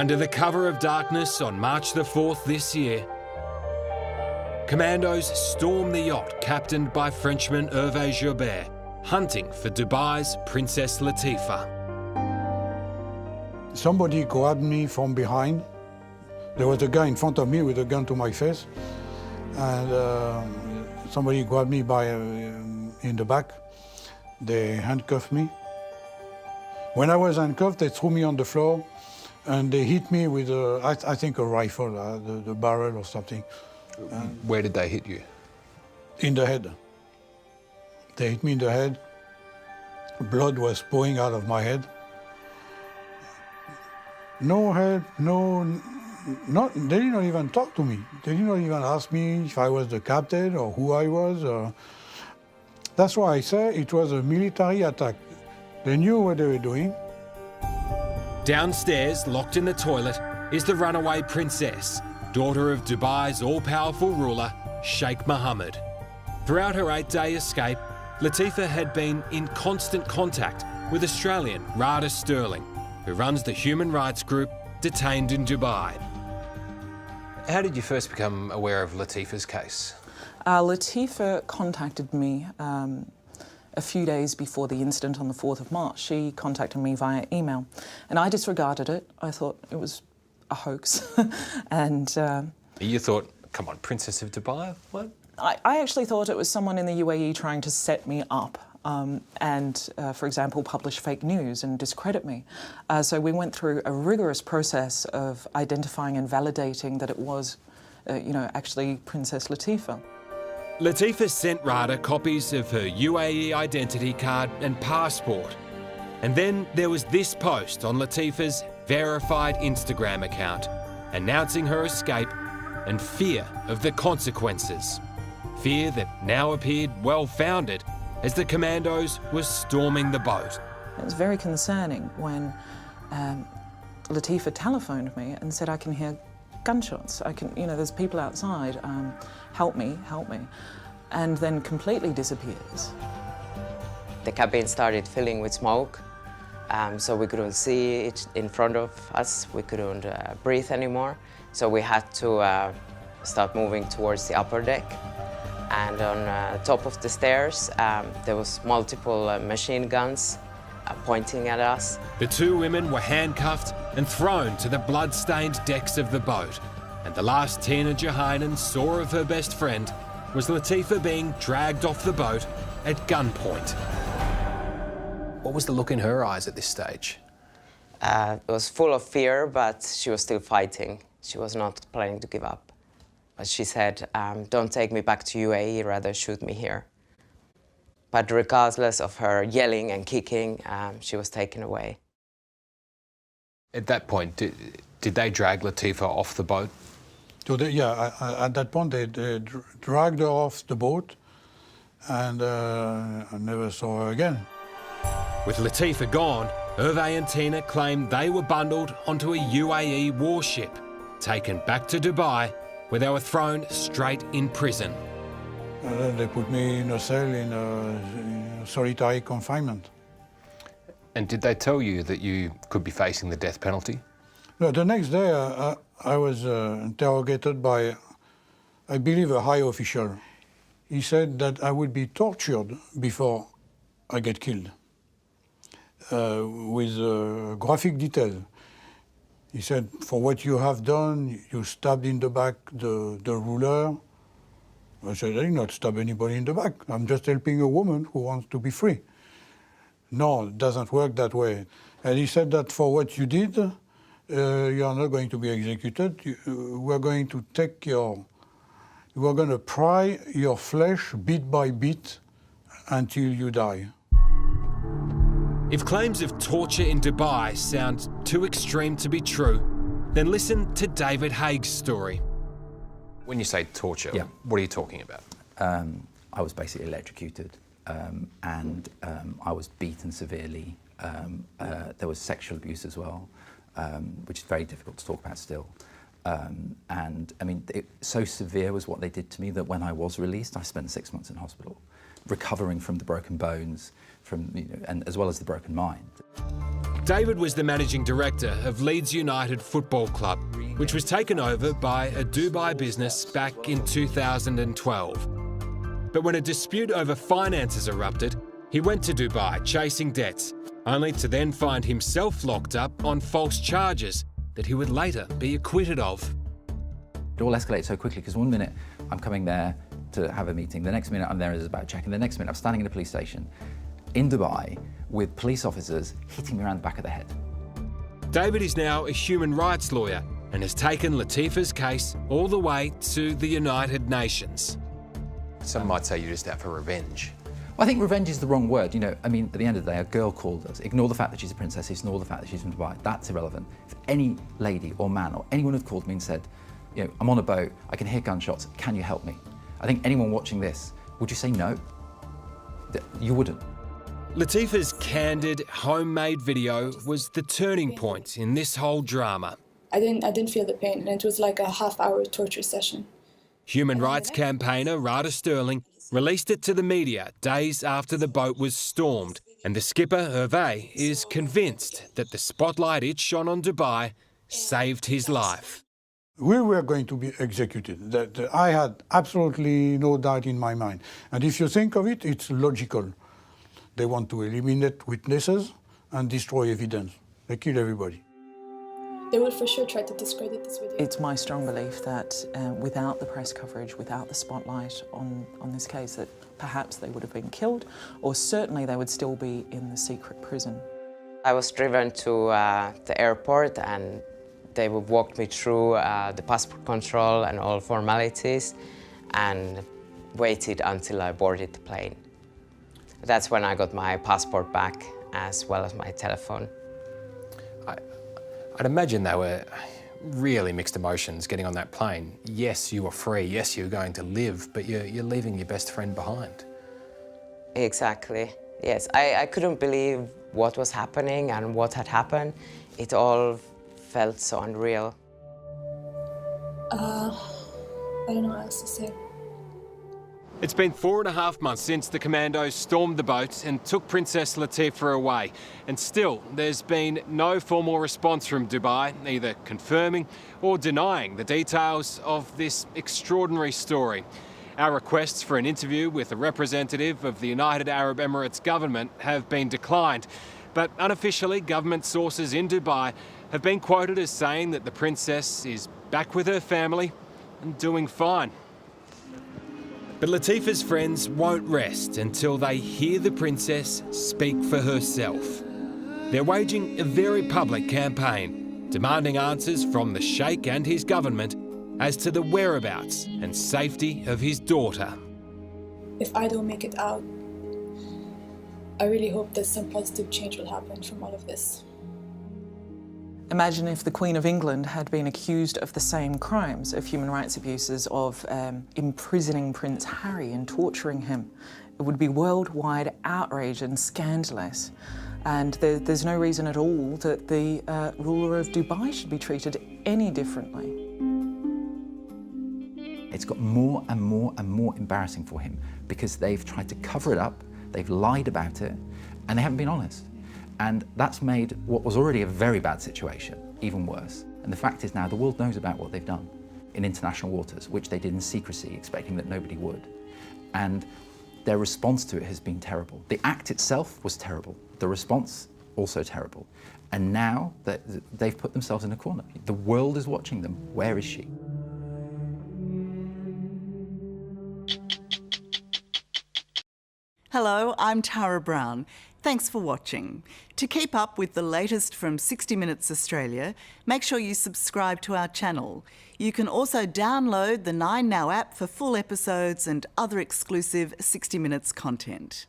Under the cover of darkness on March the 4th this year, commandos stormed the yacht captained by Frenchman Hervé Joubert, hunting for Dubai's Princess Latifa. Somebody grabbed me from behind. There was a guy in front of me with a gun to my face, and somebody grabbed me in the back. They handcuffed me. When I was handcuffed, they threw me on the floor, and they hit me with, I think, a rifle, the barrel or something. Where did they hit you? In the head. They hit me in the head. Blood was pouring out of my head. No help, they did not even talk to me. They did not even ask me if I was the captain or who I was. That's why I say it was a military attack. They knew what they were doing. Downstairs, locked in the toilet, is the runaway princess, daughter of Dubai's all-powerful ruler, Sheikh Mohammed. Throughout her 8-day escape, Latifa had been in constant contact with Australian Rada Sterling, who runs the human rights group Detained in Dubai. How did you first become aware of Latifa's case? Latifa contacted me a few days before the incident on the 4th of March. She contacted me via email, and I disregarded it. I thought it was a hoax. And you thought, come on, Princess of Dubai? What? I actually thought it was someone in the UAE trying to set me up and, for example, publish fake news and discredit me. So we went through a rigorous process of identifying and validating that it was, actually Princess Latifa. Latifa sent Rada copies of her UAE identity card and passport. And then there was this post on Latifa's verified Instagram account, announcing her escape and fear of the consequences. Fear that now appeared well-founded as the commandos were storming the boat. It was very concerning when Latifa telephoned me and said, I can hear gunshots. There's people outside. Help me, help me. And then completely disappears. The cabin started filling with smoke, so we couldn't see it in front of us. We couldn't breathe anymore. So we had to start moving towards the upper deck. And on top of the stairs, there was multiple machine guns pointing at us. The two women were handcuffed and thrown to the blood-stained decks of the boat. And the last Tina Johanan saw of her best friend was Latifa being dragged off the boat at gunpoint. What was the look in her eyes at this stage? It was full of fear, but she was still fighting. She was not planning to give up. But she said, don't take me back to UAE, rather shoot me here. But regardless of her yelling and kicking, she was taken away. At that point, did they drag Latifa off the boat? So at that point they dragged her off the boat, and I never saw her again. With Latifa gone, Hervé and Tina claimed they were bundled onto a UAE warship, taken back to Dubai, where they were thrown straight in prison. And then they put me in a cell in solitary confinement. And did they tell you that you could be facing the death penalty? No, the next day I was interrogated by, I believe, a high official. He said that I would be tortured before I get killed, with graphic detail. He said, for what you have done, you stabbed in the back the ruler. I said, I did not stab anybody in the back. I'm just helping a woman who wants to be free. No, it doesn't work that way. And he said that for what you did, you are not going to be executed. We're going to we're going to pry your flesh bit by bit until you die. If claims of torture in Dubai sound too extreme to be true, then listen to David Haig's story. When you say torture, what are you talking about? I was basically electrocuted and I was beaten severely. There was sexual abuse as well, which is very difficult to talk about still. And I mean, so severe was what they did to me that when I was released, I spent 6 months in hospital, recovering from the broken bones, and as well as the broken mind. David was the managing director of Leeds United Football Club, which was taken over by a Dubai business back in 2012. But when a dispute over finances erupted, he went to Dubai chasing debts, only to then find himself locked up on false charges that he would later be acquitted of. It all escalated so quickly because one minute I'm coming there to have a meeting, the next minute I'm there as a back check, and the next minute I'm standing in a police station in Dubai with police officers hitting me around the back of the head. David is now a human rights lawyer and has taken Latifa's case all the way to the United Nations. Some might say you're just out for revenge. I think revenge is the wrong word. You know, I mean, at the end of the day, a girl called us. Ignore the fact that she's a princess, ignore the fact that she's from Dubai. That's irrelevant. If any lady or man or anyone had called me and said, you know, I'm on a boat, I can hear gunshots, can you help me? I think anyone watching this, would you say no? You wouldn't. Latifa's candid, homemade video was the turning point in this whole drama. I didn't feel the pain, and it was like a half-hour torture session. Human rights campaigner Rada Sterling released it to the media days after the boat was stormed, and the skipper, Hervé, is convinced that the spotlight it shone on Dubai saved his life. We were going to be executed. I had absolutely no doubt in my mind. And if you think of it, it's logical. They want to eliminate witnesses and destroy evidence. They kill everybody. They will for sure try to discredit this video. It's my strong belief that without the press coverage, without the spotlight on this case, that perhaps they would have been killed, or certainly they would still be in the secret prison. I was driven to the airport, and they walked me through the passport control and all formalities, and waited until I boarded the plane. That's when I got my passport back, as well as my telephone. I'd imagine they were really mixed emotions getting on that plane. Yes, you were free, yes, you're going to live, but you're leaving your best friend behind. Exactly, yes. I couldn't believe what was happening and what had happened. It all felt so unreal. I don't know what else to say. It's been 4.5 months since the commandos stormed the boat and took Princess Latifa away. And still, there's been no formal response from Dubai, either confirming or denying the details of this extraordinary story. Our requests for an interview with a representative of the United Arab Emirates government have been declined. But unofficially, government sources in Dubai have been quoted as saying that the princess is back with her family and doing fine. But Latifa's friends won't rest until they hear the princess speak for herself. They're waging a very public campaign, demanding answers from the Sheikh and his government as to the whereabouts and safety of his daughter. If I don't make it out, I really hope that some positive change will happen from all of this. Imagine if the Queen of England had been accused of the same crimes, of human rights abuses, of imprisoning Prince Harry and torturing him. It would be worldwide outrage and scandalous. And there's no reason at all that the ruler of Dubai should be treated any differently. It's got more and more and more embarrassing for him because they've tried to cover it up, they've lied about it, and they haven't been honest. And that's made what was already a very bad situation even worse. And the fact is now the world knows about what they've done in international waters, which they did in secrecy, expecting that nobody would. And their response to it has been terrible. The act itself was terrible. The response, also terrible. And now that they've put themselves in a corner. The world is watching them. Where is she? Hello, I'm Tara Brown. Thanks for watching. To keep up with the latest from 60 Minutes Australia, make sure you subscribe to our channel. You can also download the 9Now app for full episodes and other exclusive 60 Minutes content.